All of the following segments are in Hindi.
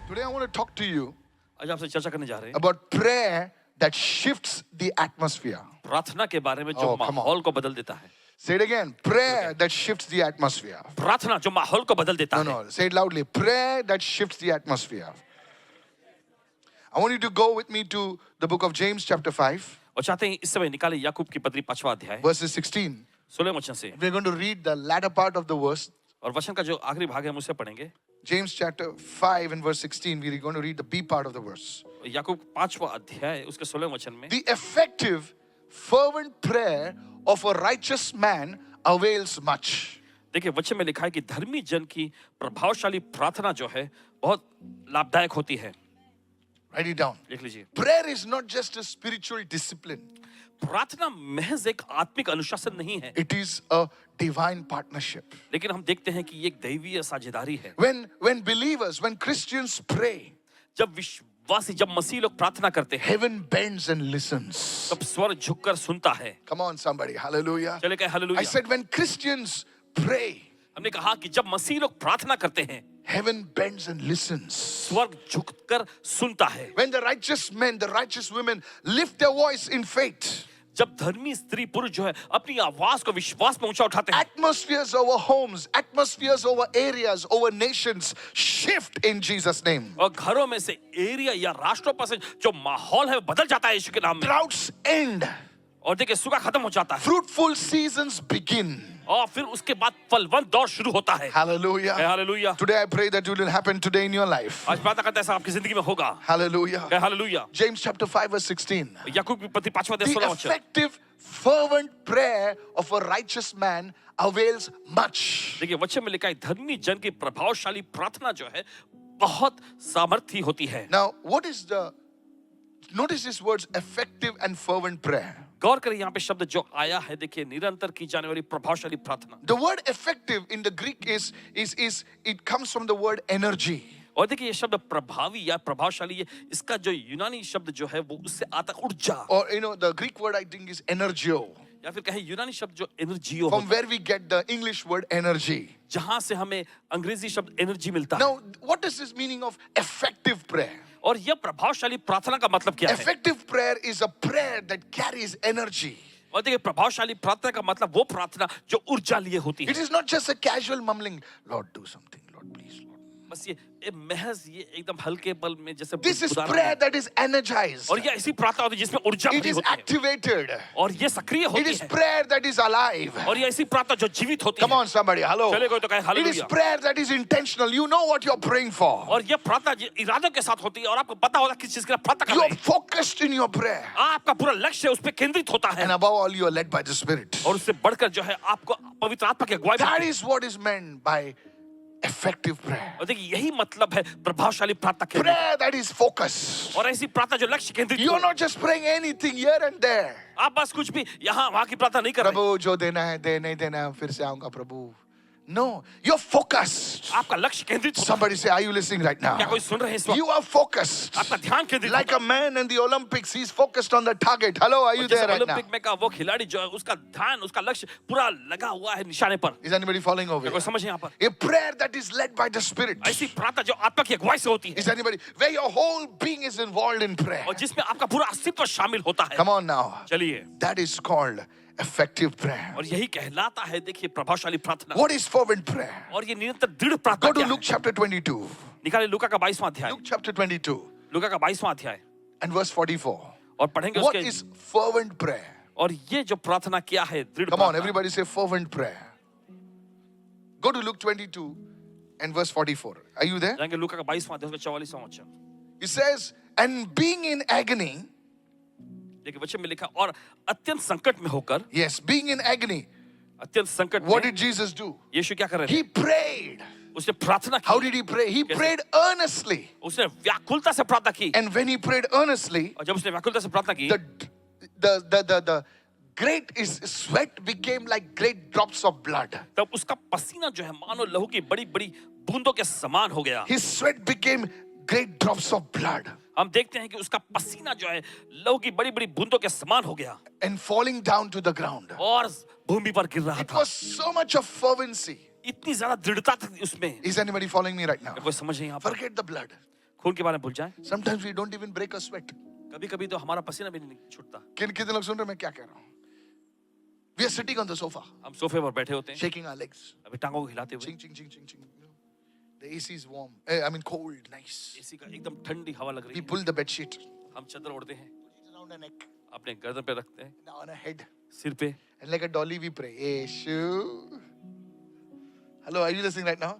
Today I want to talk to you आज आपसे चर्चा करने जा रहे हैं about prayer that shifts the atmosphere. प्रार्थना के बारे में जो Oh, come on. माहौल को बदल देता है. Say it again. Prayer that shifts the atmosphere. प्रार्थना जो माहौल को बदल देता No, है. no. Say it loudly. Prayer that shifts the atmosphere. I want you to go with me to the book of James chapter 5, और चाहते हैं इस समय निकाले याकूब की पत्री 5वां अध्याय verses 16. 16 वचन से. We're going to read the latter part of the verse. और वचन का जो आखिरी भाग है हम उसे पढ़ेंगे. James chapter 5 and verse 16. We're going to read the B part of the verse. याकूब 5वां अध्याय उसके 16 वचन में The effective, fervent prayer of a righteous man avails much. देखिए वचन में लिखा है कि धर्मी जन की प्रभावशाली प्रार्थना जो है बहुत लाभदायक होती है. Write it down. लिख लीजिए. Prayer is not just a spiritual discipline. प्रार्थना महज एक आत्मिक अनुशासन नहीं है, It is a divine partnership. लेकिन हम देखते हैं कि ये एक दैवीय साझेदारी है. When believers, when Christians pray, जब विश्वासी, जब मसीह लोग प्रार्थना करते हैं, heaven bends and listens. तब स्वर्ग झुककर सुनता है. Come on, somebody. Hallelujah. चले कहे I hallelujah. said, when Christians pray, हमने कहा कि जब मसीह लोग प्रार्थना करते हैं, heaven bends and listens. स्वर्ग झुककर सुनता है. When the righteous men, the righteous women lift their voice in faith, जब धर्मी स्त्री पुरुष जो है अपनी आवाज को विश्वास में ऊंचा उठाते हैं, atmospheres over homes, atmospheres over areas, over nations shift in Jesus' name. और घरों में से एरिया या राष्ट्रों पर से जो माहौल है वो बदल जाता है यीशु के नाम में. Droughts end. और देखिए सूखा खत्म हो जाता है Fruitful seasons begin. और फिर उसके बाद फलवंत दौर शुरू होता है. Hallelujah. Hallelujah. Today I pray that it will happen today in your life. आज प्रार्थना करते हैं ऐसा आपकी जिंदगी में होगा. Hallelujah. Hallelujah. James chapter 5 verse 16. याकूब की पत्री 5वां अध्याय The 16 वचन. effective, fervent prayer of a righteous man avails much. देखिए वचन में लिखा है धर्मी जन की प्रभावशाली प्रार्थना जो है बहुत सामर्थी होती है. Now, notice these words, effective and fervent prayer. गौर करें यहाँ पे शब्द जो आया है, देखिए निरंतर की जाने वाली प्रभावशाली प्रार्थना. The word effective in the Greek it comes from the word energy. और देखिए ये शब्द प्रभावी या प्रभावशाली है, इसका जो यूनानी शब्द जो है वो उससे आता है ऊर्जा. Or the Greek word I think is energio. या फिर कहें यूनानी शब्द जो एनर्जियो From होता है, where we get the English word energy. जहां से हमें अंग्रेजी शब्द एनर्जी मिलता है. Now, what is this meaning of effective prayer? और यह प्रभावशाली प्रार्थना का मतलब क्या है? Effective prayer is a prayer that carries energy. और देखिए प्रभावशाली प्रार्थना का मतलब वो प्रार्थना जो ऊर्जा लिए होती It है. is not just a casual mumbling, Lord, do something, Lord, please, Lord. बस ये महज ये एकदम हल्के बल में जैसे This is बुदबुदाना prayer है. that is energized. और ये ऐसी प्रार्थना होती है जिसमें ऊर्जा It भरी is होती है activated. और ये सक्रिय It होती is है. prayer that is alive. और ये ऐसी प्रार्थना जो जीवित होती Come है. on, somebody, hello. चले कोई तो कहे It is hallelujah. prayer that is intentional. You know what you're praying for. और ये प्रार्थना इरादों के साथ होती है और आपको पता होगा किस चीज के लिए प्रार्थना कर You रहे are हैं. focused in your prayer. आपका पूरा लक्ष्य उस पर केंद्रित होता And है above all, you are led by the Spirit. और उससे बढ़कर जो है आपको पवित्र आत्मा की अगुवाई That मिलती है. is what is meant by effective prayer. और देखिए यही मतलब है प्रभावशाली प्रार्थना के लिए. Prayer that is focused. और ऐसी प्रार्थना जो लक्ष्य केंद्रित You're हो. not just praying anything here and there. आप बस कुछ भी यहाँ वहाँ की प्रार्थना नहीं कर रहे. प्रभु जो देना है दे, नहीं देना है फिर से आऊंगा प्रभु. No, you're focused. आपका लक्ष्य केंद्रित होता है. Somebody say, are you listening right now? क्या कोई सुन रहे हैं इस वक्त? You are focused. आपका ध्यान केंद्रित Like होता a man in the Olympics, he's focused on the target. Hello, are है. you और जैसे there right now? ओलंपिक में का वो खिलाड़ी जो है उसका ध्यान, उसका लक्ष्य पूरा लगा हुआ है निशाने पर. Is anybody following over क्या कोई here? समझ यहाँ पर? A prayer that is led by the Spirit. ऐसी प्रार्थना जो आत्मा की अगुवाई से होती है Is anybody where your whole being is involved in prayer? और जिसमें आपका पूरा अस्तित्व शामिल होता है. Come on now. चलिए. That is called effective prayer. और यही कहलाता है देखिए प्रभावशाली प्रार्थना. What is fervent prayer? और ये निरंतर दृढ़ Go प्रार्थना to क्या Luke है? chapter 22. निकाले लूका का 22वां अध्याय. Luke chapter 22 लूका का 22वां अध्याय and verse 44. और पढ़ेंगे What उसके. is fervent prayer? और ये जो प्रार्थना क्या है दृढ़ Come on, प्रार्थना. everybody say fervent prayer. Go to Luke 22 and verse 44. Are you there? जाएंगे लूका का 22वां अध्याय उसका 44वां वचन. It says, and being in agony, देखिए वचन में लिखा और अत्यंत संकट में होकर, yes, being in agony, अत्यंत संकट what में did Jesus do? यीशु क्या कर रहे थे? He prayed. उसने प्रार्थना How की. did he pray? He Yes. prayed earnestly. उसने व्याकुलता से प्रार्थना की. And when he prayed earnestly, और जब उसने व्याकुलता से प्रार्थना की, the great is sweat became like great drops of blood. तब उसका पसीना जो है मानो लहू की बड़ी-बड़ी बूंदों के समान हो गया. His sweat became great drops of blood. हम देखते हैं कि उसका पसीना जो है लहू की बड़ी-बड़ी बूंदों के समान हो गया And falling down to the ground. और भूमि पर गिर रहा It था. was so much of fervency. इतनी ज्यादा दृढ़ता थी उसमें. Is anybody following me right now? कोई समझ नहीं यहाँ पर. Forget the blood. खून के बारे में भूल जाएं। Sometimes we don't even break a sweat. कभी-कभी तो हमारा पसीना भी नहीं छूटता। कितने लोग सुन रहे हैं मैं क्या कह रहा हूँ? We are sitting on the sofa, हम सोफे पर बैठे होते हैं, shaking our legs. अभी टांगों को हिलाते हुए। Ching, ching, ching, ching, ching. The AC is warm. I mean cold, nice. AC का एकदम ठंडी हवा लग We रही है। pull the bed sheet. हम चादर ओढ़ते हैं, Put it around our neck, अपने गर्दन पे रखते हैं, now on our head. सिर पे। And like a dolly we pray. Yeshu. Hello, are you listening right now?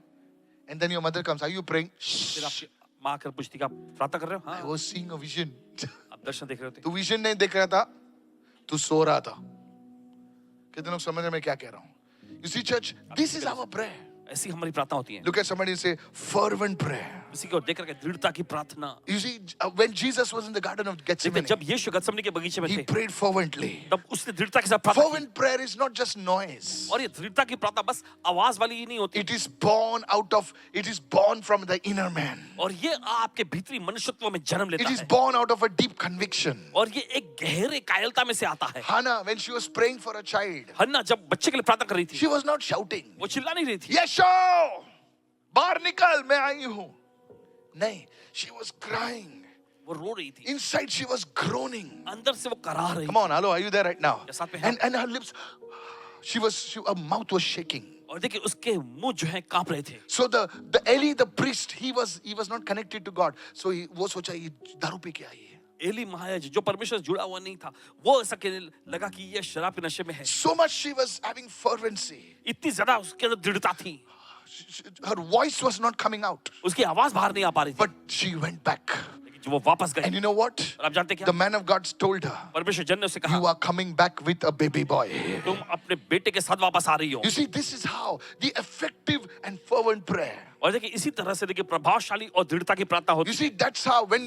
And then your mother comes. Are you praying? फिर आपकी माँ आकर पूछती कि आप प्रार्थना कर रहे हो? I हाँ, was seeing a vision. आप दर्शन देख रहे होते। तू विजन नहीं देख रहा था, तू सो रहा था। कितने लोग समझ रहे हैं मैं क्या कह रहा हूँ? You see, church, this is our prayer. ऐसी हमारी प्रार्थना होती है। Look at somebody and say, fervent prayer. किसी को देख करके दृढ़ता की प्रार्थना। You see, when Jesus was in the Garden of देखिए Gethsemane, जब यीशु गतसमनी के बगीचे में he थे, prayed fervently. तब उसने दृढ़ता के साथ प्रार्थना की। Fervent prayer is not just noise. और ये दृढ़ता की प्रार्थना बस आवाज वाली ही नहीं होती, It is born from the inner man. और ये आपके भीतरी मनुष्यत्व में जन्म It लेता is है, born out of a deep conviction. और ये एक गहरे कायरता में से आता है। Hannah, when she was praying for a child, हन्ना जब बच्चे के लिए प्रार्थना कर रही थी, she was not shouting, वो चिल्ला नहीं रही थी, Yeshu, बाहर निकल, मैं आई हूँ. नहीं, she was crying. वो रो रही थी, Inside she was groaning. अंदर से वो करा रही Come थी। on, hello, are you there right now? या साथ में हैं? And her lips, her mouth was shaking. और देखिए उसके मुंह जो है कांप रहे थे। So the Eli, the priest, he was not connected to God. So वो सोचा ये दारू पी के आई है. एली महायाजक जो परमेश्वर से जुड़ा हुआ नहीं था, वो ऐसा कहने लगा कि ये शराब के नशे में है। So much she was having fervency. इतनी ज्यादा उसके अंदर दृढ़ता थी, Her voice was not coming out. उसकी आवाज बाहर नहीं आ पा रही थी, But she went back. लेकिन जब वो वापस And गए, you know what? और आप जानते क्या, The man of God told her, परमेश्वर जन ने उसे कहा, you are coming back with a baby boy. तुम अपने बेटे के साथ वापस आ रही हो। You see, this is how the effective and fervent prayer. और देखिए इसी तरह से देखिए प्रभावशाली और दृढ़ता की प्रार्थना होती You है। see, that's how when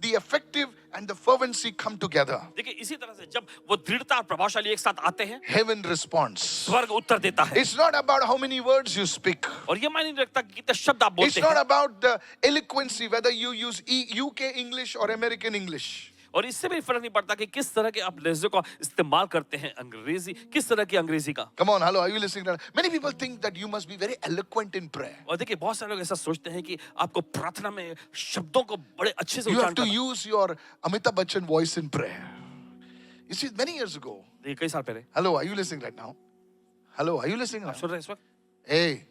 the effective and the fervency come together, देखिए इसी तरह से जब वो दृढ़ता और प्रभावशाली एक साथ आते हैं, heaven responds. स्वर्ग उत्तर देता है। It's not about how many words you speak. और ये मायने नहीं रखता कि कितने शब्द आप It's बोलते not हैं, about the eloquency, whether you use UK English or American English. और इससे भी फर्क नहीं पड़ता कि किस तरह के आप लहजे को इस्तेमाल करते हैं, अंग्रेजी किस तरह की अंग्रेजी का। Come on, hello, are you listening? Many people think that you must be very eloquent in prayer. और देखिए बहुत सारे लोग ऐसा सोचते हैं कि आपको प्रार्थना में शब्दों को बड़े अच्छे से You have उच्चारण to करना। use your Amitabh Bachchan voice in prayer. You see, many years ago, देखिए कई साल पहले, hello, are you listening right now? Hello, are you listening आप now? सुन रहे हैं इस वक्त? Hey.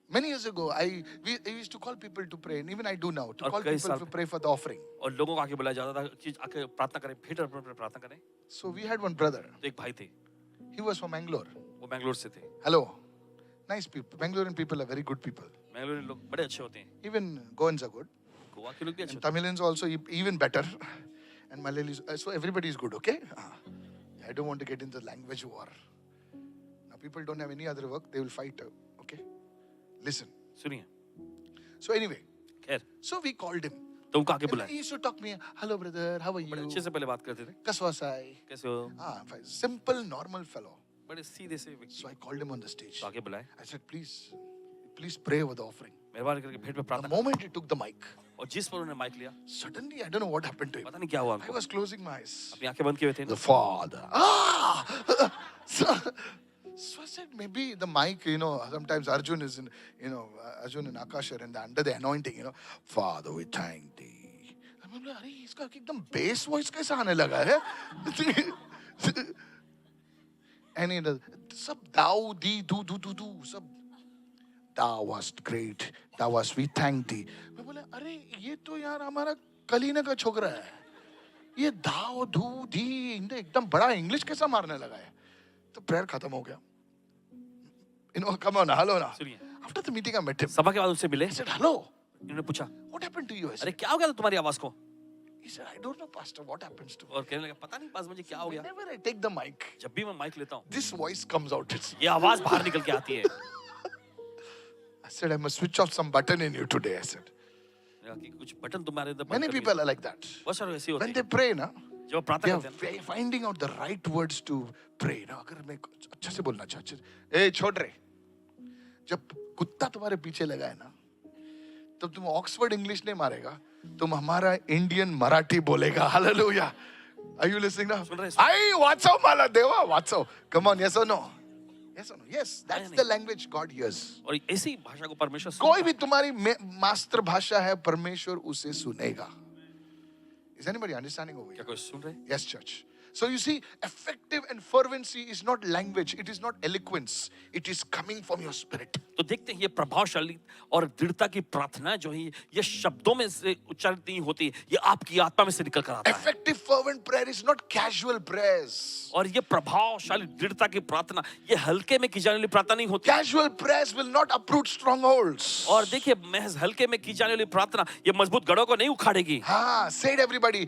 Many years ago, I used to call people to pray, and even I do now, to और call कई people साल to pray for the offering. और लोगों को आके बुलाया जाता था कि आके प्रार्थना करें, भेंट अर्पण पर प्रार्थना करें। So we had one brother. तो एक भाई थे, He was from Bangalore. वो बेंगलोर से थे। Hello. Nice people. Bangalorean people are very good people. Bangalore के लोग बड़े अच्छे होते हैं, Even Goans are good. Goa के लोग भी अच्छे And होते Tamilians also even better. And Malayalis. So everybody is good, okay? I don't want to get into language war. Now people don't have any other work. They will fight, okay? Listen. हैं। सुनिए, So anyway, खैर so we called him. तो उनको आके And बुलाया, he used to talk to me. Hello, brother. How are बड़े you? अच्छे से पहले बात करते थे, Kaswasai. कैसे हो, Fine. Simple, normal fellow. बड़े सीधे से व्यक्ति। So I called him on the stage. तो आके बुलाए, I said, please pray over the offering. मेहरबानी करके भेंट में The प्रार्थना। moment he took the mic, और जिस पर उन्होंने माइक लिया, suddenly I don't know what happened to him. पता नहीं क्या हुआ I उनको, was closing my eyes. अपनी आंखें बंद किए हुए थे। The Father. So I said, maybe the mic, sometimes Arjun is in, Arjun and Akash are under the anointing, Father, we thank thee. I'm like, अरे इसका एकदम bass voice कैसा आने लगा है? And he does, सब thou, thee, do, सब thou wast great, thou wast, we thank thee. मैं बोला, अरे ये तो यार हमारा कलीना का छोकरा है. ये thou, do, thee, एकदम बड़ा इंग्लिश कैसा मारने लगा है? तो प्रेयर खत्म हो गया. Come on, hello ना. सुनिए, After the meeting, I met him. सभा के बाद उससे मिले, I said, hello. इन्होंने पूछा, What happened to you? I अरे said, क्या हो गया था तुम्हारी आवाज को? he said, I don't know, Pastor, what happens to me? और कहने लगा पता नहीं पास मुझे क्या हो गया, Whenever I take the mic, जब भी मैं माइक लेता हूँ this voice comes out. ये आवाज बाहर निकल के आती है। I said, I must switch off some button in you today. I said, मैंने कहा कि कुछ बटन तुम्हारे अंदर बंद many कर दिए। people are like that. बहुत सारे ऐसे होते When हैं, they pray, na, जब वो they प्रार्थना are करते हैं ना, finding out the right words to pray. ना, अगर मैं अच्छे से बोलना चाहता हूँ, छोड़ रे, जब कुत्ता तुम्हारे पीछे लगा है ना, तब तुम ऑक्सफोर्ड इंग्लिश नहीं मारेगा, तुम हमारा इंडियन मराठी बोलेगा. Hallelujah. Are you listening now? सुन रहे हैं? आई वाचव मला देवा वाचव. Come on, yes or no? Yes or no? Yes, that's नहीं, the नहीं। language God hears. और ऐसी ही भाषा को परमेश्वर कोई सुनता भी तुम्हारी मातृभाषा है, परमेश्वर उसे सुनेगा. Is anybody understanding over है। here? क्या कोई सुन रहे हैं? Yes, church. So you see, effective and fervency is not language, it is not eloquence, it is coming from your spirit. तो देखते हैं ये प्रभावशाली और दृढ़ता की प्रार्थना जो है ये शब्दों में से उच्चारित नहीं होती, ये आपकी आत्मा में से निकल कर आता है। Effective fervent prayer is not casual prayers. और ये प्रभावशाली दृढ़ता की प्रार्थना ये हल्के में की जाने वाली प्रार्थना नहीं होती। Casual prayers will not uproot strongholds. और देखिए महज हल्के में की जाने वाली प्रार्थना ये मजबूत गढ़ों को नहीं उखाड़ेगी। हाँ, say it everybody.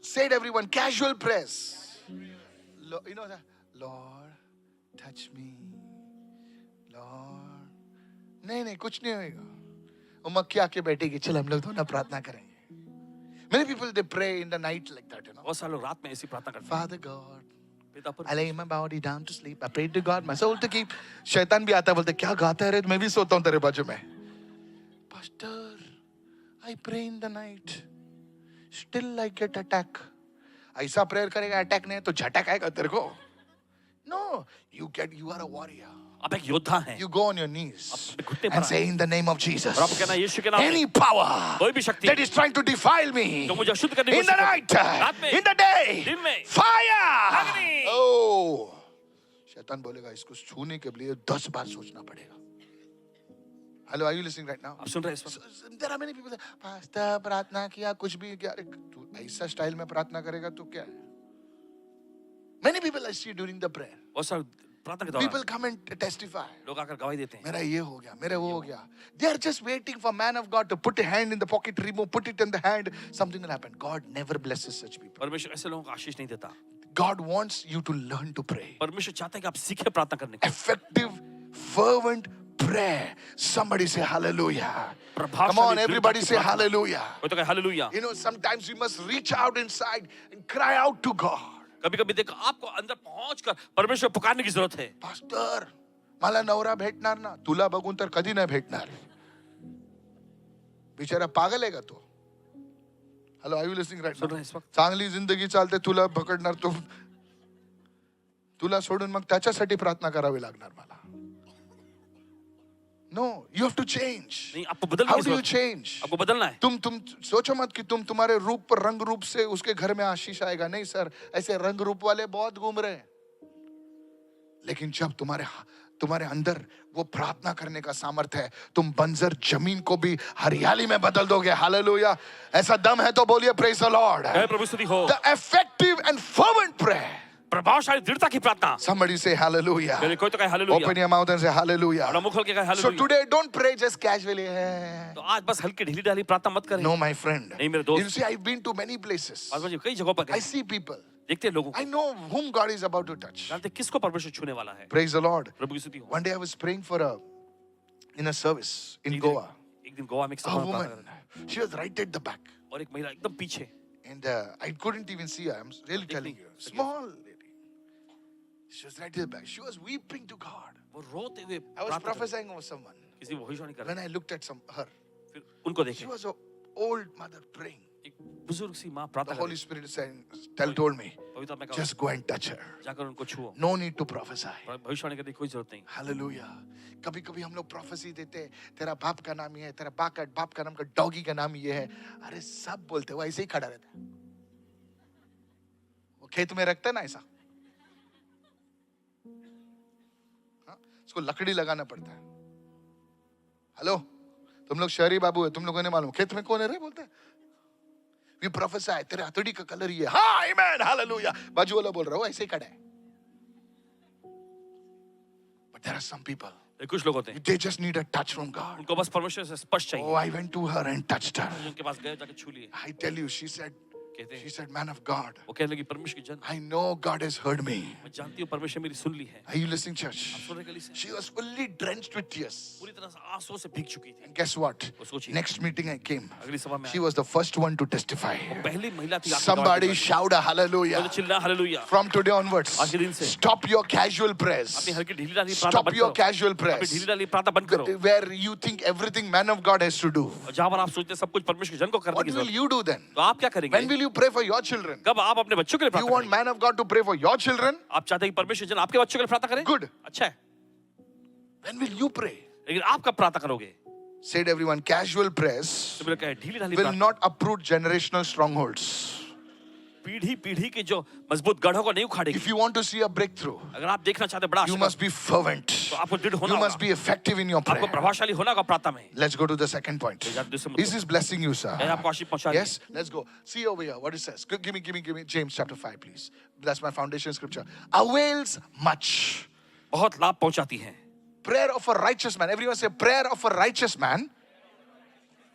Say it everyone. Casual prayers. You know that? Lord, touch me. Lord. नहीं, कुछ नहीं होएगा. उमक्की आके बैठेगी, चल हम लोग दोनों प्रार्थना करेंगे. Many people they pray in the night like that, you know. बहुत सारे लोग रात में ऐसी प्रार्थना करते हैं। Father God, पिता पर I lay my body down to sleep. I pray to God, my soul to keep. शैतान भी आता है, बोलते क्या गाता है रे, मैं भी सोता हूँ तेरे बाजू में. Pastor, I pray in the night. Still I get attack. ऐसा प्रेयर करेगा अटैक नहीं तो झटक आएगा तेरे को. No, you are a warrior. आप एक योद्धा हैं। You go on your knees अपने घुटने पर and say in the name of Jesus. और आप कहना यीशु के नाम में Any power कोई भी शक्ति that is trying to defile me जो मुझे अशुद्ध करने की in the कोशिश night, करती है, रात में, in the day, दिन में, fire. अग्नि। Oh, शैतान बोलेगा इसको छूने के लिए 10 बार सोचना पड़ेगा. Hello, are you listening right now? आप सुन रहे हैं इस वक्त? There are many people that pastor प्रार्थना किया कुछ भी क्या तू ऐसा स्टाइल में प्रार्थना करेगा तो क्या है? Many people I see during the prayer. बहुत सारे प्रार्थना के People दौरान come and testify. लोग आकर गवाही देते हैं। मेरा ये हो गया, मेरा वो हो गया. They are just waiting for man of God to put a hand in the pocket, remove, put it in the hand. Something will happen. God never blesses such people. परमेश्वर ऐसे लोगों को आशीष नहीं देता। God wants you to learn to pray. परमेश्वर चाहता है कि आप सीखे प्रार्थना करने को। Effective, fervent prayer. Somebody say hallelujah. प्रभावशाली Come on, दृढ़ता everybody की say प्रार्थना। hallelujah. कोई तो कहे hallelujah. You know, sometimes we must reach out inside and cry out to God. कभी-कभी देखो आपको अंदर पहुंचकर परमेश्वर पुकारने की जरूरत है। Pastor, मला नवरा भेटणार ना, तुला बघून तर कधी नाही भेटणार. बिचारा पागल आहे का तो? Hello, are you listening right soon now? रहे हैं इस वक्त? चांगली जिंदगी चालते तुला पकडणार तो, तुला सोडून मग त्याच्यासाठी प्रार्थना करावी लागणार मला. No, you have to change. नहीं, आपको बदलना How है इस do you वक्त। change? आपको बदलना है। तुम सोचो मत कि तुम्हारे रूप पर रंग रूप से उसके घर में आशीष आएगा. नहीं सर, ऐसे रंग रूप वाले बहुत घूम रहे हैं. लेकिन जब तुम्हारे अंदर वो प्रार्थना करने का सामर्थ्य है, तुम बंजर जमीन को भी हरियाली में बदल दोगे. हालेलुया. ऐसा दम है तो बोलिए प्रेज द लॉर्ड. जय प्रभु स्तुति हो। The effective and fervent prayer. प्रभावशाली दृढ़ता की प्रार्थना। Somebody say hallelujah. मेरे कोई तो कहे hallelujah. Open your mouth and say hallelujah. बड़ा मुख खोल के कहे So hallelujah. today don't pray just casually. तो आज बस हल्की ढीली ढाली प्रार्थना मत करें। No, my friend. नहीं मेरे दोस्त। You see, I've been to many places. आज मुझे कई जगहों पर I गए। see people. देखते हैं लोगों को। I know whom God is about to touch. जानते हैं किसको परमेश्वर छूने वाला है। Praise the Lord. प्रभु की स्तुति हो। One day I was praying in a service in एक दिन- Goa. एक दिन गोवा में एक A सभा में woman, प्रार्थना कर रहे she was right at the back. थे। और एक महिला एकदम पीछे। And I couldn't even see her. I'm really telling you. Small lady. She was right at the back. She was weeping to God. वो रोते हुए I was प्रार्थना कर रहे prophesying over someone. थे। किसी को भविष्यवाणी कर When रहे I looked at her, थे। फिर उनको she देखे। was an old mother praying. एक बुजुर्ग सी माँ The प्रार्थना कर Holy रही Spirit told me, थी। पवित्र आत्मा ने कहा, just go and touch her. जाकर उनको छुओ। No need to prophesy. भविष्यवाणी करने की कोई जरूरत नहीं। हालेलुया. कभी कभी हम लोग प्रोफेसी देते हैं, तेरा बाप का नाम ये है, तेरा बाप का नाम का डॉगी का नाम ये है. अरे सब बोलते हैं, वो ऐसे ही खड़ा रहता है. वो खेत में रखता है ना ऐसा, हाँ? उसको लकड़ी लगाना पड़ता है. हेलो, तुम लोग शहरी बाबू है, तुम लोगों ने मालूम खेत में कौन है रे बोलते हैं. वी प्रोफेसाई, तेरे हथौड़ी का कलर ये. हाँ, आमेन, हालेलुया. बाजू वाला बोल रहा है, वो ऐसे ही खड़ा है. But there are some people, कुछ लोग होते हैं they just need a touch from God. उनको बस परमेश्वर से स्पर्श चाहिए। Oh, I went to her and touched her. उनके पास गए जाके छू लिए। I tell you, she said, कहते हैं man of God, वो कहने लगी परमेश्वर की जन I know God has heard me. मैं जानती हूँ परमेश्वर मेरी सुन ली है। Are you listening, church? सुन रहे कली से She was fully drenched with tears. पूरी तरह से आंसुओं से भीग चुकी थी। And guess what? वो सोचिए Next meeting I came. अगली सभा में She was the first one to testify. वो पहली महिला थी। Somebody shout a hallelujah. चिल्ला हालेलुया। From today onwards, आज के दिन से stop your casual prayers. अपनी हल्की ढीली ढाली प्रार्थना Stop बंद your करो। casual अपनी prayers. ढीली ढाली प्रार्थना बंद करो। Where you think everything man of God has to do. जहाँ पर आप सोचते हैं सब कुछ परमेश्वर के जन को करने What की will जरूरत you do then? तो आप क्या करेंगे? When will you pray for your children? कब आप अपने बच्चों के लिए You प्रार्थना want करें? man of God to pray for your children? आप चाहते हैं कि परमेश्वर जन आपके बच्चों के लिए प्रार्थना करें? Good. अच्छा है, When will you pray? लेकिन आप कब प्रार्थना करोगे? Said everyone, casual prayers तो मेरे कहे ढीली ढाली will प्रार्थना not uproot generational strongholds. पीढ़ी पीढ़ी की जो मजबूत गढ़ों को नहीं उखाड़ेगी। If you want to see a breakthrough, अगर आप देखना चाहते हैं बड़ा you आशीर्वाद, must be fervent. तो आपको दृढ़ होना You must होगा, be effective in your आपको prayer. प्रभावशाली होना होगा प्रार्थना में। Let's go to the second point. Is this blessing you, sir? क्या आपको आशीष पहुंचा रही है? Yes, let's go. See over here what it says. Give me James chapter 5, please. That's my foundation scripture. Avails much. बहुत लाभ पहुंचाती है। Prayer of a righteous man. Everyone say prayer of a righteous man.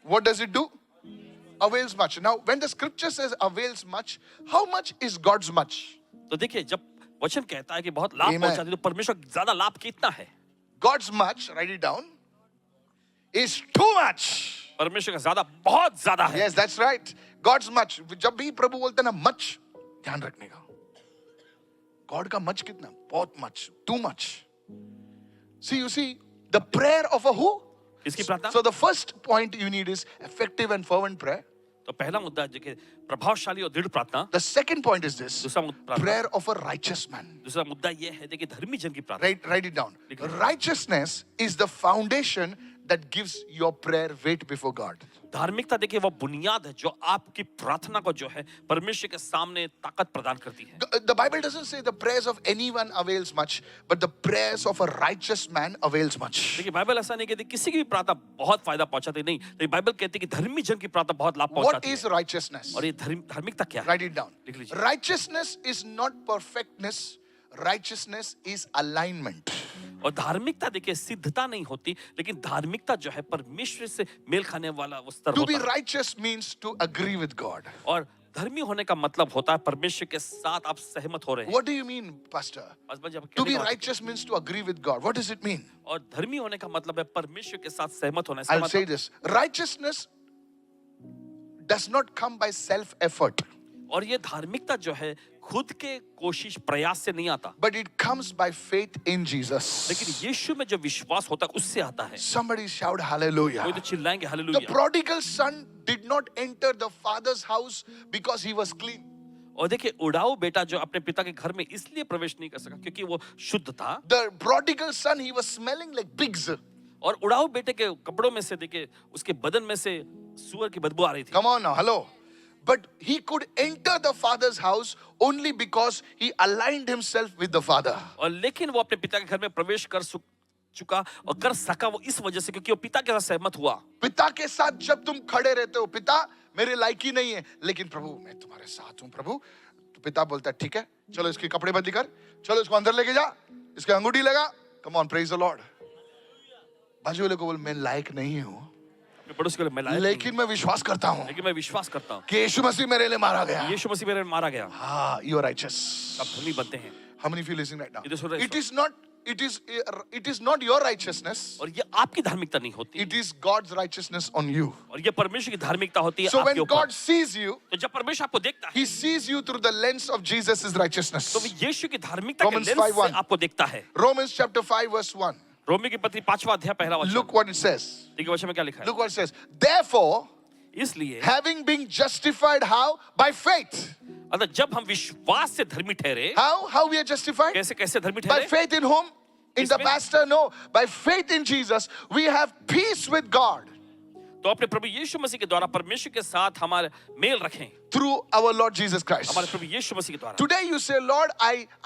What does it do? Avails much. Now, when the scripture says avails much, how much is God's much? तो देखिए, जब वचन कहता है कि बहुत लाभ Amen. पहुंचाती है, तो परमेश्वर ज्यादा लाभ कितना है? God's much, write it down, is too much. परमेश्वर का ज्यादा बहुत ज्यादा है। Yes, that's right. God's much. जब भी प्रभु बोलते हैं ना much, ध्यान रखने का. God का much कितना? बहुत much. Too much. See, you see, the prayer of a who? किसकी प्रार्थना? So the first point you need is effective and fervent prayer. तो पहला मुद्दा है देखिए, प्रभावशाली और दृढ़ प्रार्थना। The second point is this. दूसरा प्रार्थना, Prayer of a righteous man. दूसरा मुद्दा ये है देखिए, धर्मी जन की प्रार्थना। Write it down. Righteousness is the foundation that gives your prayer weight before God. धार्मिकता देखिए वो बुनियाद है जो आपकी प्रार्थना को जो है परमेश्वर के सामने ताकत प्रदान करती है। The Bible doesn't say the prayers of anyone avails much, but the prayers of a righteous man avails much. देखिए बाइबल ऐसा नहीं कहती किसी की भी प्रार्थना बहुत फायदा पहुंचाती नहीं, लेकिन बाइबल कहती है कि धर्मी जन की प्रार्थना बहुत लाभ What पहुंचाती is है। righteousness? और ये धार्मिकता क्या है? Write it down. लिख लीजिए। Righteousness is not perfectness. Righteousness is alignment. और धार्मिकता देखिए सिद्धता नहीं होती, लेकिन धार्मिकता जो है परमेश्वर से मेल खाने वाला वो स्तर To be होता है। righteous means to agree with God. और धर्मी होने का मतलब होता है परमेश्वर के साथ आप सहमत हो रहे हैं। What do you mean, Pastor? To be righteous means to agree with God. What does it mean? और धर्मी होने का मतलब है परमेश्वर के साथ सहमत होना। इसका I'll say मतलब this. Righteousness does not come by self-effort, और ये धार्मिकता जो है खुद के कोशिश प्रयास से नहीं आता, but it comes by faith in Jesus. लेकिन यीशु में जो विश्वास होता है उससे आता है। Somebody shout hallelujah. कोई तो चिल्लाएंगे The hallelujah. prodigal son did not enter the father's house because he was clean. और देखिए उड़ाऊ बेटा जो अपने पिता के घर में इसलिए प्रवेश नहीं कर सका क्योंकि वो शुद्ध था। The prodigal son, he was smelling like pigs. और उड़ाऊ बेटे के कपड़ों में से देखिए उसके बदन में से सूअर की बदबू आ रही थी। Come on now, hello. But he could enter the father's house only because he aligned himself with the father. और लेकिन वो अपने पिता के घर में प्रवेश कर चुका और कर सका वो इस वजह से क्योंकि वो पिता के साथ सहमत हुआ। पिता के साथ जब तुम खड़े रहते हो, पिता मेरे लायक ही नहीं है, लेकिन प्रभु मैं तुम्हारे साथ हूं प्रभु, तो पिता बोलता है ठीक है, चलो इसके कपड़े बंदी कर, चलो इसको अंदर लेके जा, इसके अंगूठी लगा, come on praise the Lord. बाजू वाले को बोल मैं लायक नहीं हूं, पड़ोसी को मैं लायक लेकिन मैं विश्वास करता हूं लेकिन मैं विश्वास करता हूं कि यीशु मसीह मेरे लिए मारा गया। यीशु मसीह मेरे लिए मारा गया। हाँ, you are righteous. आप धर्मी बनते हैं। How many of you listening right now? इधर सुन रहे हैं It is not your righteousness. और ये आपकी धार्मिकता नहीं होती, It is God's righteousness on you. और ये परमेश्वर की धार्मिकता होती है So when आपके ऊपर। God sees you, तो जब परमेश्वर आपको देखता है He sees you through the lens of Jesus' righteousness. तो वो यीशु की धार्मिकता के Romans लेंस 5:1. से आपको देखता है। Romans chapter 5 verse 1. रोमी की पत्री 5वां अध्याय पहला वचन। Look what it says. देखिए वचन में क्या लिखा है। Look what it says. Therefore, इसलिए having been justified how? By faith. अतः जब हम विश्वास से धर्मी ठहरे, How we are justified? कैसे कैसे धर्मी By ठहरे? faith in whom? In the इसमें? pastor? No. By faith in Jesus, we have peace with God तो अपने प्रभु यीशु मसीह के द्वारा परमेश्वर के साथ हमारे मेल रखें, through our Lord Jesus Christ. हमारे प्रभु यीशु मसीह के द्वारा। Today you say, Lord,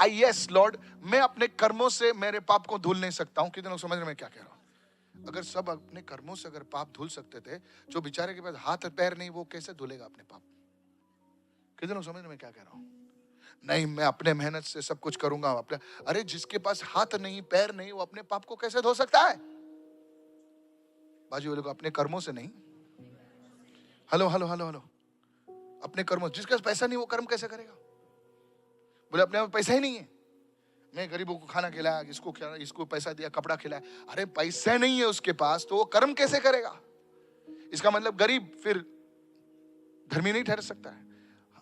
yes, Lord, मैं अपने कर्मों से मेरे पाप को धुल नहीं सकता हूँ। कितने लोग समझ रहे हैं मैं क्या कह रहा हूँ? अगर सब अपने कर्मों से अगर पाप धुल सकते थे, जो बेचारे के पास हाथ पैर नहीं, वो कैसे धुलेगा अपने पाप? कितने लोग समझ रहे हैं मैं क्या कह रहा हूँ? नहीं, मैं अपने मेहनत से सब कुछ करूंगा अपने। अरे जिसके पास हाथ नहीं पैर नहीं, वो अपने पाप को कैसे धो सकता है? बाजू वाले को अपने कर्मों से नहीं। हेलो हेलो हेलो हेलो, अपने कर्मों। जिसके पास पैसा नहीं वो कर्म कैसे करेगा? बोले अपने पास पैसा ही नहीं है, मैं गरीबों को खाना खिलाया, इसको पैसा दिया, कपड़ा खिलाया। अरे पैसे नहीं है उसके पास तो वो कर्म कैसे करेगा? इसका मतलब गरीब फिर धर्मी नहीं ठहर सकता है,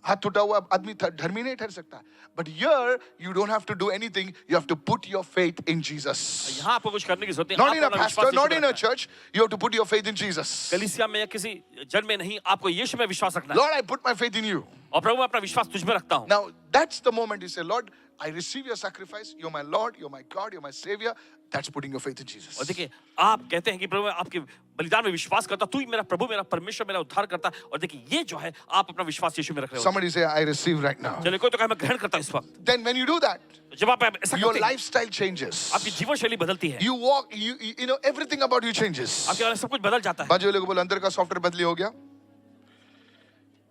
हाथ टूटा हुआ आदमी धर्मी नहीं ठहर सकता। But here you don't have to do anything, you have to put your faith in Jesus. यहाँ आपको कुछ करने की जरूरत नहीं। Not in a आप अपना pastor, विश्वास not यीशु in में a रखना है। church, you have to put your faith in Jesus. कलीसिया में या किसी जन में नहीं, आपको यीशु में विश्वास रखना है। Lord, I put my faith in you. और प्रभु मैं अपना विश्वास तुझ में रखता हूँ। Now, that's the moment you say, Lord, I receive your sacrifice. You're my Lord, you're my God, you're my Savior. That's putting your faith in Jesus. और देखिए आप कहते हैं कि प्रभु मैं आपके बलिदान में विश्वास करता हूँ, तू ही मेरा प्रभु, मेरा परमेश्वर, मेरा उद्धार करता। और देखिए ये जो है आप अपना विश्वास यीशु में रख रहे हो। Somebody say, I receive right now. चलिए कोई तो कहे मैं ग्रहण करता हूँ इस वक्त। Then when you do that, जब आप ऐसा your करते हैं, lifestyle changes. आपकी जीवन शैली बदलती है, You walk, you know, everything about you changes. आपके बारे में सब कुछ बदल जाता है। बाजू वाले को बोलो, अंदर का सॉफ्टवेयर बदली हो गया,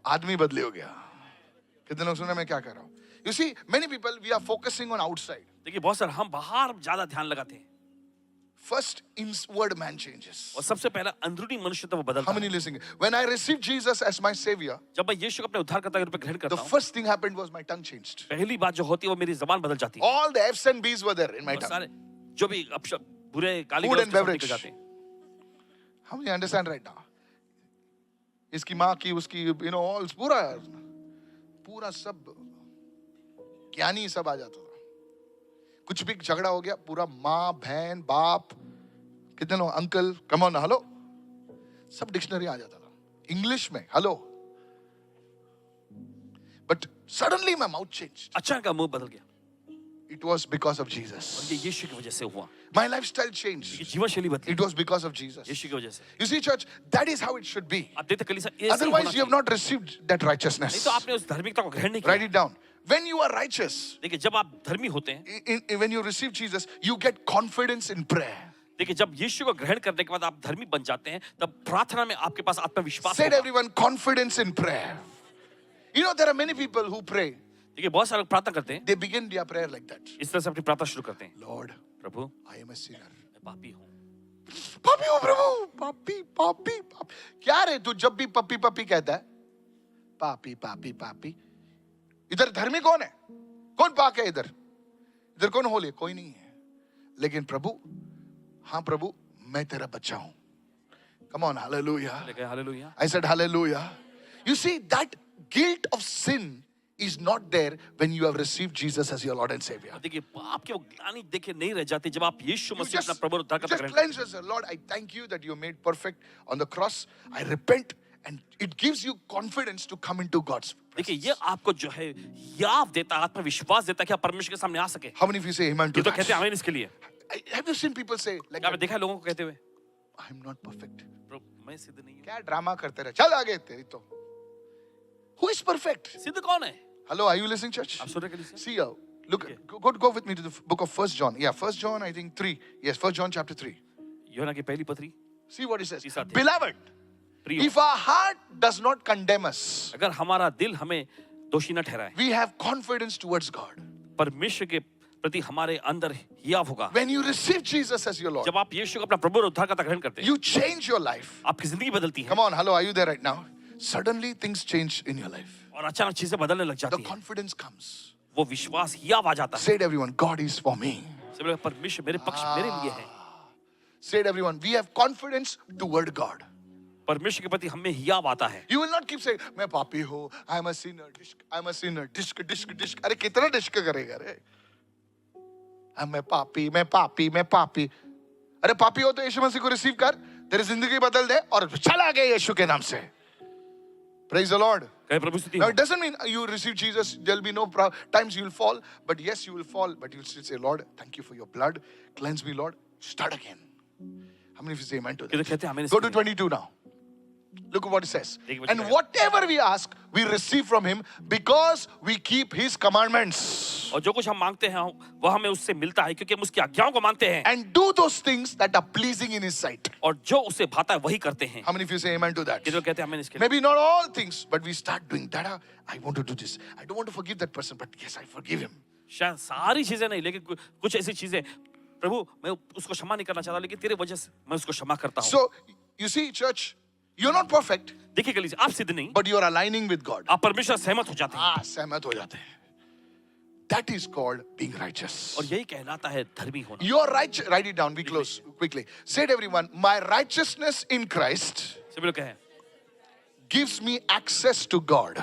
आदमी बदली हो गया। कितने लोग सुन रहे हैं मैं क्या कर रहा हूँ? You see, many people, we are focusing on outside. देखिए बहुत सारे हम बाहर ज्यादा ध्यान लगाते हैं First, inward man changes. और सबसे पहला अंदरूनी मनुष्य तो वो How बदलता many है। listening? When I received Jesus as my Savior, जब मैं यीशु को अपने उद्धारकर्ता के रूप में ग्रहण the करता हूँ, first thing happened was my tongue changed. पहली बात जो होती है वो मेरी जबान बदल जाती है। All the F's and B's were there in my और tongue. सारे जो भी अपशब्द बुरे गाली Food गलौज and के शब्द beverage. निकल जाते हैं। How many understand right now? इसकी माँ की उसकी you know all पूरा सब ज्ञानी सब आ जाता था। कुछ भी झगड़ा हो गया पूरा माँ बहन बाप कितने लोग अंकल कम ऑन हेलो सब डिक्शनरी आ जाता था इंग्लिश में hello but suddenly my mouth changed अचानक मुंह बदल गया इट वाज बिकॉज ऑफ और जीसस ये यीशु की वजह से हुआ। माय लाइफस्टाइल ये चेंज्ड जीवन शैली बदली it was because of Jesus यीशु की वजह से। You see church that is how it should be आप देखते कलीसिया ऐसे ही होना otherwise you have चाहिए। not received that नहीं righteousness तो आपने उस धार्मिकता को ग्रहण नहीं write किया। it down when you are righteous देखिए जब आप धर्मी होते हैं, when you receive Jesus, you get confidence in prayer. देखिए जब यीशु को ग्रहण करने के बाद आप धर्मी बन जाते हैं, तब प्रार्थना में आपके पास आत्मविश्वास Said होगा। everyone, confidence in prayer. You know, there are many people who pray. देखिए बहुत सारे लोग प्रार्थना करते हैं, They begin their prayer like that. इस तरह से अपनी प्रार्थना शुरू करते हैं। Lord, Prabhu I am a sinner. मैं पापी हूँ। पापी हो प्रभु, पापी, पापी, पापी. क्या रे तू जब भी पप्पी पप्पी कहता है? पापी, पापी, पापी. इधर धर्मी कौन है? कौन पाक है इधर? इधर कौन होली है? कोई नहीं है. लेकिन प्रभु, हाँ प्रभु, मैं तेरा बच्चा हूँ. Come on, hallelujah. Hallelujah. I said hallelujah. You see, that guilt of sin is not there when you have received Jesus as your Lord and Savior. देखिए पाप के वो ग्लानि देखे नहीं रह जाते जब आप यीशु You मसीह अपना just, प्रभु और उद्धारकर्ता just ग्रहण cleanse yourself. Lord, I thank you that you made perfect on the cross. I repent and it gives you confidence to come into God's देखिए presence. ये आपको जो है याद देता है, आत्मविश्वास देता है कि आप परमेश्वर के सामने आ सके। How many of you say amen to ये तो कहते हैं that? आमीन इसके लिए। Have you seen people say like आपने that? देखा है लोगों को कहते हुए, I'm not perfect. प्रभु मैं सिद्ध नहीं हूँ। क्या ड्रामा करते रहे? चल आगे तेरी तो. Who is perfect? सिद्ध कौन है? Hello, are you listening, church? आप सुन रहे हैं कलीसिया? See, look, Okay. go with me to the book of 1 John. Yeah, 1 John, I think 3. Yes, 1 John chapter 3. यूहन्ना की पहली पत्री, See what he says. तीसरा अध्याय। Beloved, प्रियो, if our heart does not condemn us, अगर हमारा दिल हमें दोषी न ठहराए, we have confidence towards God. परमेश्वर के प्रति हमारे अंदर हियाव होगा। When you receive Jesus as your Lord, जब आप यीशु को अपना प्रभु और उद्धारकर्ता ग्रहण करते हैं, you change your life. आपकी जिंदगी बदलती है Come on, hello, are you there right now? Suddenly things change in your life. और अचानक चीजें बदलने लग The जाती हैं। confidence comes. वो विश्वास हियाव आ जाता है। Said everyone, God is for me. सब लोग परमेश्वर मेरे पक्ष मेरे लिए है। Said everyone, we have confidence toward God. परमेश्वर के प्रति हमें हियाव आता है। You will not keep saying, मैं पापी हूँ, I am a sinner, I am a sinner, disk disk disk. अरे कितना डिस्क करेगा रे? मैं पापी, मैं पापी, मैं पापी. अरे पापी हो तो यीशु मसीह को रिसीव कर, तेरी जिंदगी बदल दे और चला गया यीशु के नाम से. Praise the Lord. कहे प्रभु स्तुति Now हो। it doesn't mean you receive Jesus, there'll be no times you will fall, but yes, you will fall, but you'll still say, Lord, thank you for your blood, cleanse me, Lord, start again. How many of you say amen to ये तो that? कहते हैं आमीन Go इसके to लिए। 22 now. Look at what it says. देखिए, And whatever we ask, we receive from him because we keep his commandments और जो कुछ हम मांगते हैं वो हमें उससे मिलता है क्योंकि हम उसकी आज्ञाओं को मानते हैं and do those things that are pleasing in his sight. और जो उसे भाता है वही करते हैं। How many of you say amen to that? ये तो कहते हैं आमीन इसके लिए। Maybe not all things, but we start doing that. I want to do this. I don't want to forgive that person, but yes, I forgive him. शायद सारी चीजें नहीं, लेकिन कुछ ऐसी चीजें प्रभु मैं उसको क्षमा नहीं करना चाहता, लेकिन तेरे वजह से मैं उसको क्षमा करता हूँ। So, you see, church, you're not perfect, देखिए कलीसिया, आप सिद्ध नहीं, but you're aligning with God. आप परमेश्वर से सहमत हो जाते हैं सहमत हो जाते हैं. That is called being righteous. और यही कहलाता है धर्मी होना। Your righteous, write it down, we close quickly. Say to everyone, my righteousness in Christ सभी लोग कहें gives me access to God.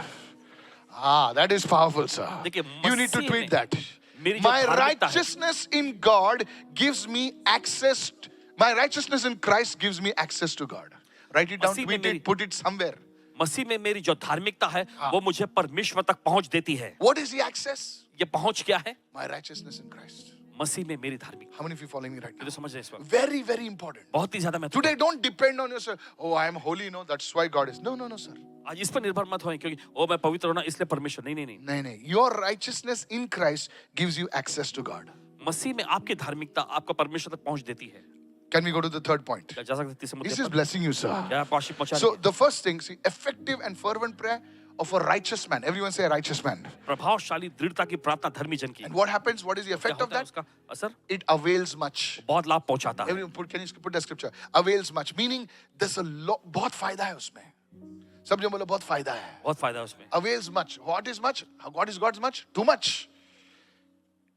That is powerful, sir. देखिए, You need to Masih tweet में that. मेरी जो My धार्मिकता है, righteousness in God gives me access. My righteousness in Christ gives me access to God. Write it down, मसीह में tweet मेरी- it, put it somewhere. मसीह में मेरी जो धार्मिकता है हाँ। वो मुझे परमेश्वर तक पहुंच देती है। What is the access? ये पहुंच क्या है? My righteousness in Christ. मसीह में मेरी धार्मिकता। How many of you following me right ये now? तो समझ रहे हैं इस वक्त? Very, very important. बहुत ही ज्यादा महत्वपूर्ण। Today, don't depend on yourself. Oh, I am holy, no, that's why God is. No, no, no, sir. आज इस पर निर्भर मत होए क्योंकि ओ मैं पवित्र हूं ना इसलिए परमेश्वर। नहीं नहीं नहीं। No, no. Your righteousness in Christ gives you access to God. मसीह में आपकी धार्मिकता आपको परमेश्वर तक पहुंच देती है। Can we go to the third point? क्या जा सकते हैं तीसरे मुद्दे This is पर? blessing you, sir. क्या आपको आशीष पहुंचा So, रही है? the first thing, see, effective and fervent prayer of a righteous man. Everyone say a righteous man. प्रभावशाली दृढ़ता की प्रार्थना धर्मी जन की। And what happens? What is the क्या effect of होता है that? उसका असर? It avails much. बहुत लाभ पहुंचाता है। Everyone put, can you put the scripture? Avails much. Meaning, there's a lot, बहुत फायदा है उसमें. सब जो बोलो बहुत फायदा है. बहुत फायदा है उसमें। Avails much. What is much? What is God's much? Too much.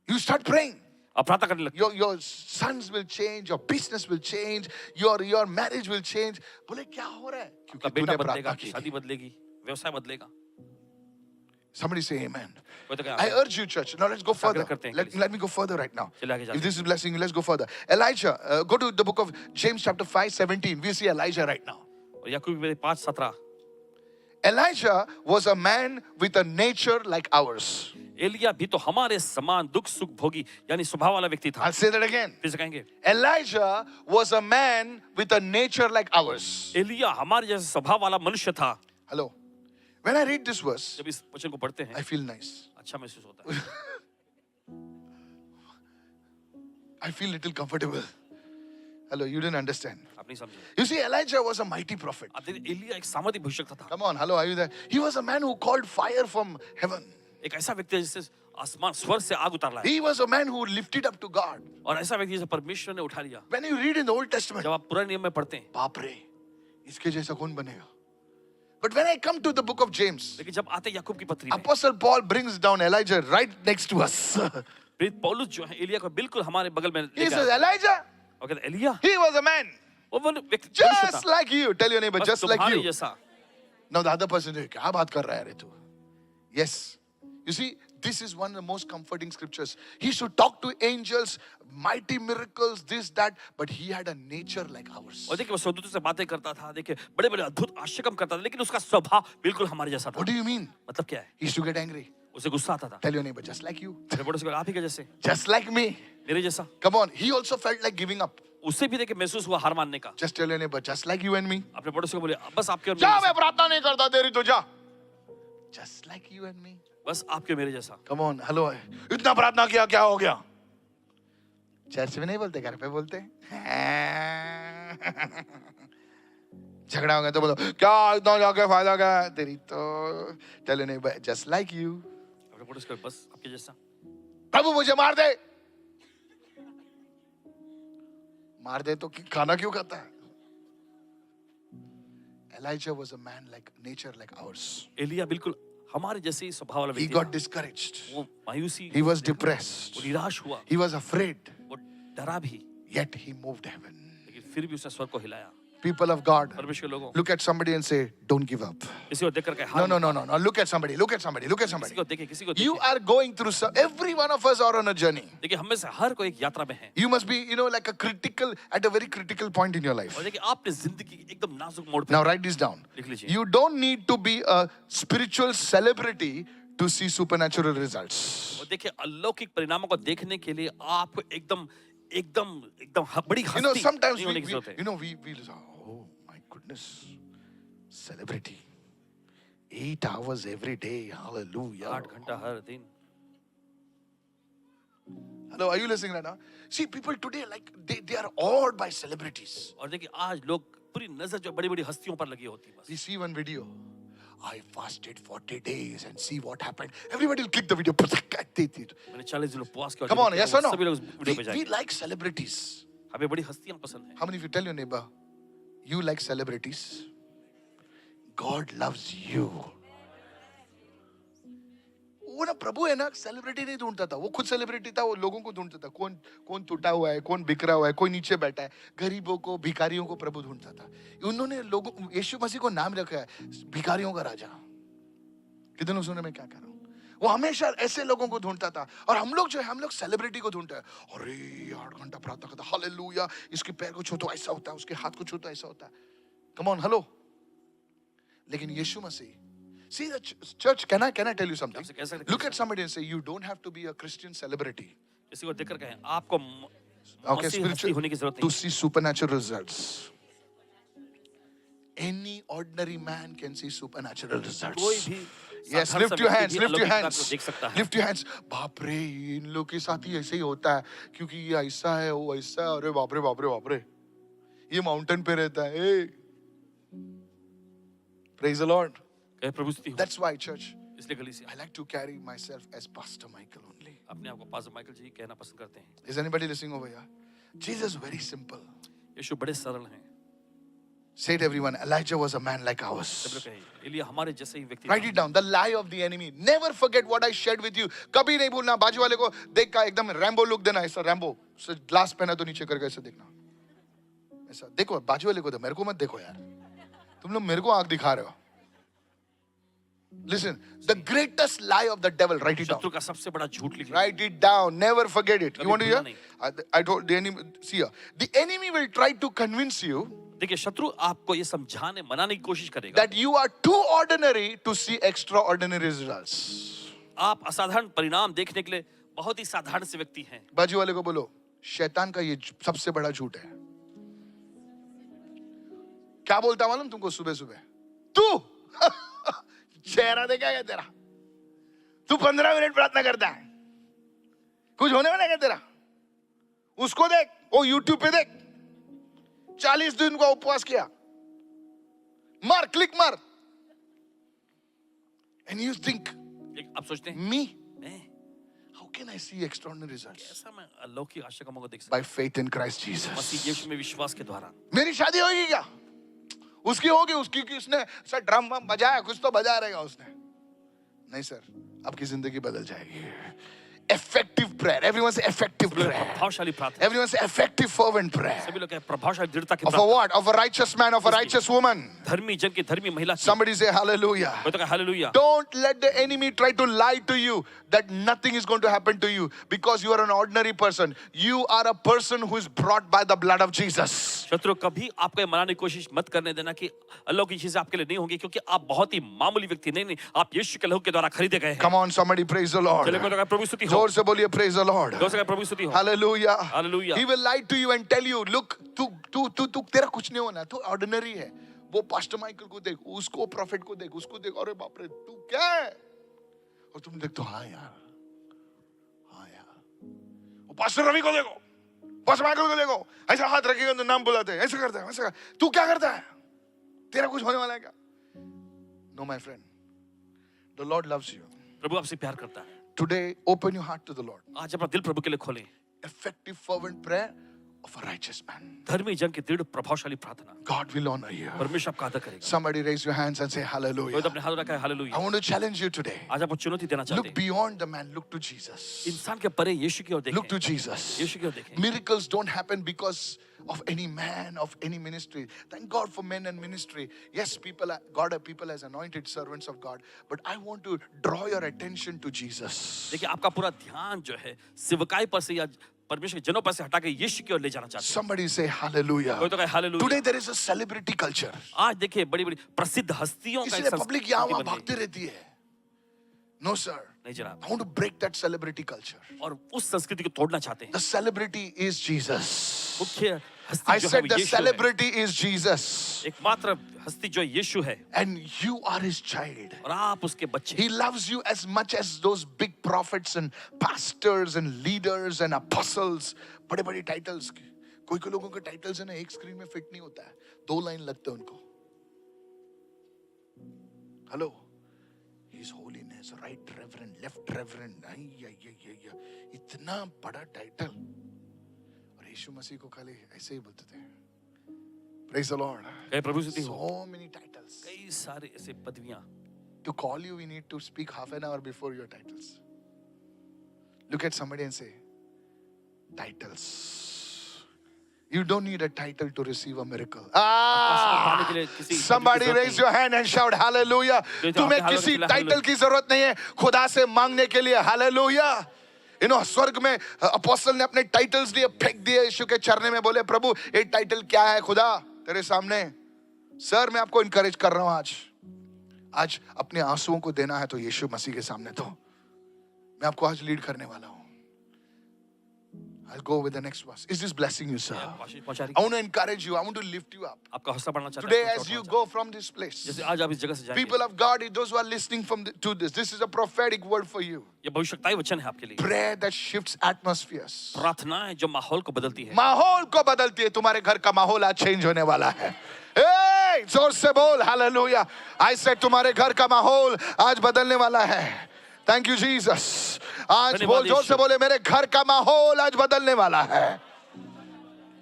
You start praying. अब प्रार्थना करने लगते Your sons will change, your business will change, your marriage will change. बोले क्या हो रहा है? आपका क्योंकि बेटा तूने बदलेगा, प्रार्थना की. शादी बदलेगी, व्यवसाय बदलेगा। Somebody say amen. कोई तो क्या? I urge you, church. Now let's go further. करते हैं, Let me go further right now. चलिए आगे जाते If this is blessing, let's go further. Elijah, go to the book of James chapter 5:17. We see Elijah right now. और याकूब में 5:17 Elijah was a man with a nature like ours. Elia भी तो हमारे समान दुख सुख भोगी यानी स्वभाव वाला व्यक्ति था। I'll say that again. फिर से कहेंगे Elijah was a man with a nature like ours. Elia हमारे जैसे स्वभाव वाला मनुष्य था। Hello. When I read this verse, जब इस वचन को पढ़ते हैं I feel nice. अच्छा महसूस होता है। I feel little comfortable. Hello, you didn't understand. आप नहीं समझे। You see, Elijah was a mighty prophet. आप देखिए एलिया एक सामर्थ्य भविष्यवक्ता था। Come on, hello, are you there? He was a man who called fire from heaven. एक ऐसा व्यक्ति है जिससे आसमान स्वर्ग से आग उतार लाया He was a man who lifted up to God. और ऐसा व्यक्ति जिसे परमेश्वर ने उठा लिया। When you read in the Old Testament, जब आप पुराने नियम में पढ़ते हैं बाप रे, इसके जैसा कौन बनेगा? But when I come to the book of James, लेकिन जब आते याकूब की पत्री में Apostle Paul brings down Elijah right next to us. प्रेरित पौलुस जो है एलिया को बिल्कुल हमारे बगल में He लेकर says, आया। Elijah, और कहते हैं, Elia he was a man वो व्यक्ति मनुष्य just था like you. Tell your neighbor, बस just like तुम्हारे you. जैसा। Now the other person, क्या बात कर रहा है रे तू? Yes. You see, this is one of the most comforting scriptures. He should talk to angels, mighty miracles, this, that, but he had a nature like ours. और देखिए वो स्वर्गदूतों से बातें करता था, देखिए बड़े बड़े अद्भुत आश्चर्य काम करता था, लेकिन उसका स्वभाव बिल्कुल हमारे जैसा था। What do you mean? मतलब क्या है? He used to get angry. उसे गुस्सा आता था। Tell your neighbor, just like you. मेरे बड़े से बोला, आप ही के जैसे, Just like me. मेरे जैसा। Come on. He also felt like giving up. उससे भी देखिए महसूस हुआ हार मानने का। Just tell your neighbor, just like you and me. अपने पड़ोसी को बोले, बस आपके और जा मेरे मैं जैसा। प्रार्थना नहीं करता तेरी तो जा. Just like you and me. बस आपके और मेरे जैसा। Come on, hello. इतना प्रार्थना किया क्या हो गया? चर्च में नहीं बोलते, घर पे बोलते हैं. झगड़ा हो गया तो बोलो क्या इतना जाके फायदा क्या है तेरी तो. Tell your neighbor, just like you. अपने पड़ोसी को बस आपके जैसा। प्रभु मुझे मार दे. मार दे तो खाना क्यों खाता है? Elijah was a man like nature like ours. Elia बिल्कुल हमारे जैसे ही स्वभाव वाला He व्यक्ति got था। discouraged. वो मायूसी, He was depressed. वो निराश हुआ, He was afraid. वो डरा भी, Yet he moved heaven. लेकिन फिर भी उसने स्वर्ग को हिलाया। People of God, परमेश्वर के लोगों, look at somebody and say, don't give up. किसी को देख करके No, no, no, no, no. Look at somebody. Look at somebody. Look at किसी somebody. को देखे, किसी को You देखे। are going through some, every one of us are on a journey. देखिए हम में से हर कोई एक यात्रा में है। You must be, like a critical, at a very critical point in your life. और देखिए आपने जिंदगी की एकदम नाजुक मोड़ पे Now write this down. लिख लीजिए। You don't need to be a spiritual celebrity to see supernatural results. और देखिए अलौकिक परिणामों को देखने के लिए आपको एकदम एकदम एकदम बड़ी हस्ती Sometimes नहीं होने की जरूरत है। we oh my goodness, celebrity. 8 hours every day, hallelujah. 8 घंटा हर दिन। Hello, are you listening right now? See, people today, like, they are awed by celebrities. और देखिए आज लोग पूरी नजर जो बड़ी बड़ी हस्तियों पर लगी होती है बस। We see one video. I fasted 40 days and see what happened. Everybody will click the video. मैंने 40 दिन उपवास किया। Come on, yes or no? सभी लोग उस वीडियो पे We जाएंगे। like celebrities. हमें बड़ी हस्तियां पसंद हैं। How many of you tell your neighbor, you like celebrities? God loves you. वो ना प्रभु है ना सेलिब्रिटी नहीं ढूंढता था, वो खुद सेलिब्रिटी था, वो लोगों को ढूंढता था, कौन कौन टूटा हुआ है, कौन बिखरा हुआ है, कोई नीचे बैठा है, गरीबों को भिखारियों को प्रभु ढूंढता था। उन्होंने लोगों यीशु मसीह को नाम रखा है भिखारियों का राजा। कितने लोग सुने मैं क्या कर रहा हूँ? वो हमेशा ऐसे लोगों को ढूंढता था। और हम लोग जो है हम लोग सेलिब्रिटी को ढूंढते हैं। अरे 8 घंटा प्रार्थना करता, हालेलुया, इसके पैर को छू तो ऐसा होता है, उसके हाथ को छू तो ऐसा होता है। कम ऑन, हेलो, लेकिन यीशु मसीह, see the church, can I tell you something? आपसे कह सकते हैं, Look at somebody and say, you don't have to be a Christian celebrity, किसी को देखकर कहें आपको okay, मसीह हस्ती spiritual, होने की जरूरत to नहीं। see supernatural results. Any ordinary man can see supernatural कोई results. भी Yes, साधारण lift सा your व्यक्ति hands, भी lift your अलौकिक कार्य hands, को देख सकता है। lift your hands. बाप रे, इन लोग के साथ ही ऐसे ही होता है, क्योंकि ये ऐसा है, वो ऐसा है, अरे बाप रे बाप रे बाप रे, ये माउंटेन पे रहता है। Hey, praise the Lord. कहे प्रभु स्तुति हो। That's why, church, इसलिए गली से I like to carry myself as Pastor Michael only. अपने आप को पास्टर माइकल जी कहना पसंद करते हैं। Is anybody listening over here? Jesus is very simple. यीशु बड़े सरल हैं। Say it, everyone. Elijah was a man like सब लोग ours. कहें एलिय्याह हमारे जैसे ही व्यक्ति Write था। it down. The lie of the enemy. Never forget what I shared with you. कभी नहीं भूलना। बाजू वाले को देख का एकदम रैम्बो लुक देना, ऐसा रैम्बो। ग्लास पहना तो नीचे करके ऐसा देखना। ऐसा देखो, बाजू वाले को दे, मेरे को मत देखो यार। तुम लोग मेरे को आंख दिखा रहे हो। Listen, the greatest lie of the devil. Write it down. शत्रु का सबसे बड़ा झूठ लिख लो। Write it down. Never forget it. You want to hear? भूलना I told the enemy. See here. The enemy will try to convince you देखिए शत्रु आपको ये समझाने मनाने की कोशिश करेगा that you are too ordinary to see extraordinary results. आप असाधारण परिणाम देखने के लिए बहुत ही साधारण से व्यक्ति हैं। बाजू वाले को बोलो, शैतान का ये सबसे बड़ा झूठ है। क्या बोलता मालूम तुमको सुबह सुबह? तू चेहरा देखा क्या तेरा? तू 15 मिनट प्रार्थना करता है, कुछ होने वाला है क्या तेरा? उसको देख, वो यूट्यूब पे देख, 40 दिन का उपवास किया, मार, क्लिक मार, and you think आप सोचते हैं me, मैं how can I see extraordinary results? ऐसा मैं अलौकिक आशा को देख सकता By faith in Christ हूं। Jesus. मसीह यीशु में विश्वास के द्वारा। मेरी शादी होगी क्या? उसकी होगी, उसकी की उसने सर ड्रम वम बजाया, कुछ तो बजा रहेगा उसने। नहीं सर, आपकी जिंदगी बदल जाएगी। Effective prayer. Everyone say effective prayer. प्रभावशाली प्रार्थना। Everyone say effective fervent prayer. सभी लोग कहें प्रभावशाली दृढ़ता की Of a प्रार्थना। what? Of a righteous man, of a righteous woman. धर्मी जन की धर्मी महिला की। Somebody say hallelujah. कोई तो कहे hallelujah. Don't let the enemy try to lie to you that nothing is going to happen to you because you are an ordinary person. You are a person who is brought by the blood of Jesus. शत्रु कभी आपको ये मनाने की कोशिश मत करने देना कि अलौकिक चीजें आपके लिए नहीं होंगी, क्योंकि आप बहुत ही मामूली व्यक्ति नहीं, आप यीशु के लहू के द्वारा खरीदे गए हैं। Come on, somebody praise the Lord. चलिए कोई तो कहे प्रभु स्तुति हो। जोर से बोलिए praise the Lord. जोर से कहे प्रभु स्तुति हो। Hallelujah. Hallelujah. He will lie to you and tell you, look, तू तेरा कुछ नहीं होना, तू ऑर्डिनरी है। वो पास्टर माइकल को देख, उसको प्रॉफिट को देख, उसको देख, अरे बाप रे, तू क्या है? और तुम देख तो हाँ यार, हाँ यार। वो पास्टर रवि को देखो, पास्टर माइकल को देखो, ऐसा हाथ रखेगा तो नाम बुलाते हैं, ऐसा करता है, वैसा करता है। तू क्या करता है? तेरा कुछ होने वाला है क्या? No, my friend. The Lord loves you. प्रभु आपसे प्यार करता है। Today, open your heart to the Lord. आज अपना दिल प्रभु के लिए खोलें। Effective fervent prayer of a righteous man. धर्मी जन की दृढ़ प्रभावशाली प्रार्थना। God will honor you. परमेश्वर आपका आदर करेगा। Somebody raise your hands and say कोई hallelujah. तो अपने हाथ रखा है I hallelujah. want to challenge you today. आज आपको चुनौती देना चाहते Look हैं। beyond the man, look to Jesus. इंसान के परे यीशु की ओर Look to देखें। Jesus. यीशु की ओर देखें। Miracles don't happen because of any man, of any ministry. Thank God for men and ministry. Yes, God have people as anointed servants of God. But I want to draw your attention to Jesus. देखिए आपका पूरा ध्यान जो है सेवकाई पर से या परमेश्वर के जनों पर से हटा के यीशु की ओर ले जाना चाहते हैं। Somebody say hallelujah. कोई तो कहे hallelujah. Today there is a celebrity culture. आज देखिए बड़ी-बड़ी प्रसिद्ध हस्तियों का एक इसलिए पब्लिक यहाँ वहाँ संस्कृति बन भागती गई। रहती है. No sir. नहीं जनाब। I want to break that celebrity culture. और उस संस्कृति को तोड़ना चाहते हैं। The celebrity is Jesus. मुख्य हस्ती I जो है said वो the यीशु है। celebrity is Jesus. एकमात्र हस्ती जो यीशु है And you are his child. और आप उसके बच्चे। He loves you as much as those big prophets and pastors and leaders and apostles. बड़े बड़े titles. कोई कोई लोगों के titles है ना, एक स्क्रीन में फिट नहीं होता है, 2 लाइन लगते हैं उनको. Hello. His Holiness, Right Reverend, Left Reverend. इतना बड़ा टाइटल. और यीशु मसीह को खाली ऐसे ही बोलते थे. Praise the Lord. कहे प्रभु स्तुति हो। So many titles. कई सारे ऐसे पदवियां। To call you, we need to speak half an hour before your titles. Look at somebody and say, titles. You don't need a title to receive a miracle. Somebody raise your hand and shout hallelujah. तुम्हें किसी टाइटल की जरूरत नहीं है खुदा से मांगने के लिए. Hallelujah. You know, स्वर्ग में अपोस्टल ने अपने टाइटल्स लिए, फेंक दिए यीशु के चरणे में, बोले प्रभु ये टाइटल क्या है खुदा तेरे सामने. सर मैं आपको इनकरेज कर रहा हूं आज. आज अपने आंसुओं को देना है तो यीशु मसीह के सामने दो। मैं आपको आज लीड करने वाला हूं। I'll go with the next verse. Is this blessing you, sir? आशीष पहुंचा रही I want to encourage you. I want to lift you up. आपका हौसला बढ़ना चाहता Today, है as you go from this place, जैसे आज आप इस जगह से जाएंगे people of God, those who are listening to this is a prophetic word for you. ये भविष्यताई वचन है आपके लिए। Prayer that shifts atmospheres. प्रार्थनाएं जो माहौल को बदलती है। माहौल को बदलती है। तुम्हारे घर का माहौल आज चेंज होने वाला है। Hey, जोर से बोल हालेलुया। I said तुम्हारे घर का माहौल आज बदलने वाला है। Thank you Jesus. आज बोल, जोर से बोले, मेरे घर का माहौल आज बदलने वाला है।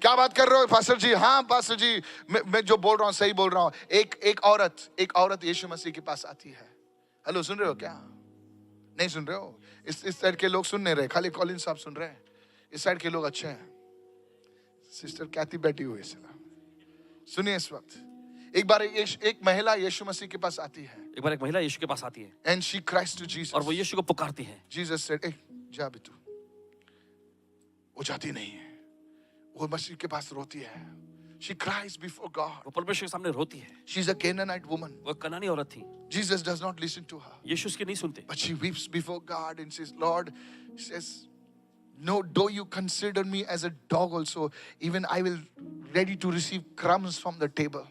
क्या बात कर रहे हो पास्टर जी? हाँ पास्टर जी, मैं जो बोल रहा हूँ सही बोल रहा हूँ। एक औरत यीशु मसीह के पास आती है। हेलो, सुन रहे हो क्या? नहीं सुन रहे हो? इस साइड के लोग सुन नहीं रहे, खाली कॉलिन साहब सुन रहे हैं। इस साइड के लोग अच्छे हैं। सिस्टर कैथी बैठी हुई है। सुनिए इस वक्त एक बार एक महिला यीशु मसीह के पास आती है। एक बार एक महिला यीशु के पास आती है And she cries to Jesus. और वो यीशु को पुकारती है। Jesus said, "ए, जा भी तू।" वो जाती नहीं है। वो मसीह के पास रोती है। She cries before God. वो परमेश्वर के सामने रोती है। She's a Canaanite woman. वो कनानी औरत थी। Jesus does not listen to her. यीशु उसकी नहीं सुनते। But she weeps before God and says, Lord, says, no, though you consider me as a dog also, even I will ready to receive crumbs from the table.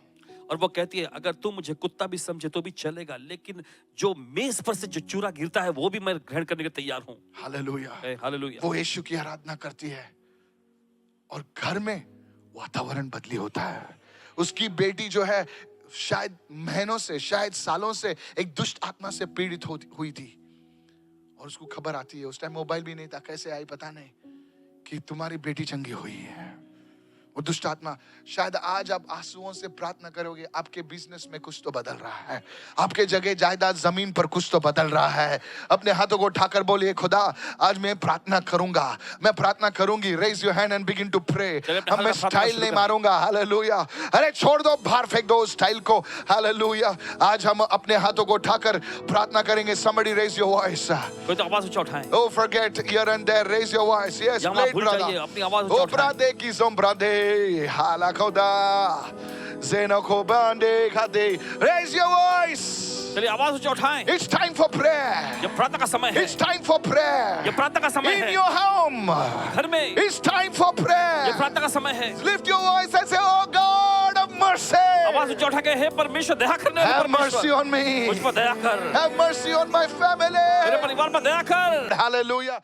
और वो कहती है, अगर तू मुझे कुत्ता भी समझे तो भी चलेगा, लेकिन जो मेज पर से जो चूरा गिरता है वो भी मैं ग्रहण करने के तैयार हूँ। हालेलुया। हालेलुया। वो यीशु की आराधना करती है और घर में वातावरण बदली होता है। उसकी बेटी जो है शायद महीनों से, शायद सालों से एक दुष्ट आत्मा से पीड़ित हुई थी और उसको खबर आती है। उस टाइम मोबाइल भी नहीं था, कैसे आई पता नहीं, कि तुम्हारी बेटी चंगी हुई है। वो दुष्ट आत्मा, शायद आज आप आंसुओं से प्रार्थना करोगे, आपके बिजनेस में कुछ तो बदल रहा है, आपके जगह जायदाद जमीन पर कुछ तो बदल रहा है। अपने हाथों को उठाकर बोलिए, खुदा आज मैं प्रार्थना करूंगा, मैं प्रार्थना करूंगी। Raise your hand and begin to pray. अब मैं स्टाइल नहीं मारूंगा। हालेलुया। अरे छोड़ दो, बाहर फेंक दो उस स्टाइल को। हालेलुया। आज हम अपने हाथों को उठाकर प्रार्थना करेंगे। somebody raise your voice। कोई तो आवाज ऊंचा उठाएं। Oh, forget here and there, raise your voice। Yes, play it, brother। अपनी आवाज ऊंचा Oh, उठाएं। brother की sombrade halakoda zenokobande khade। Raise your voice। चलिए आवाज ऊंचा उठाएं। It's time for prayer। ये प्रार्थना का समय है। It's time for prayer। ये प्रार्थना का समय In है। your home। घर में। It's time for ये prayer। प्रार्थना का समय है। Lift your voice and say, Oh God of mercy। आवाज ऊंचा उठा के, हे परमेश्वर दया करने वाले Have mercy परमेश्वर, on me। मुझ पर दया कर। Have mercy on my family। मेरे परिवार पर दया कर। Hallelujah।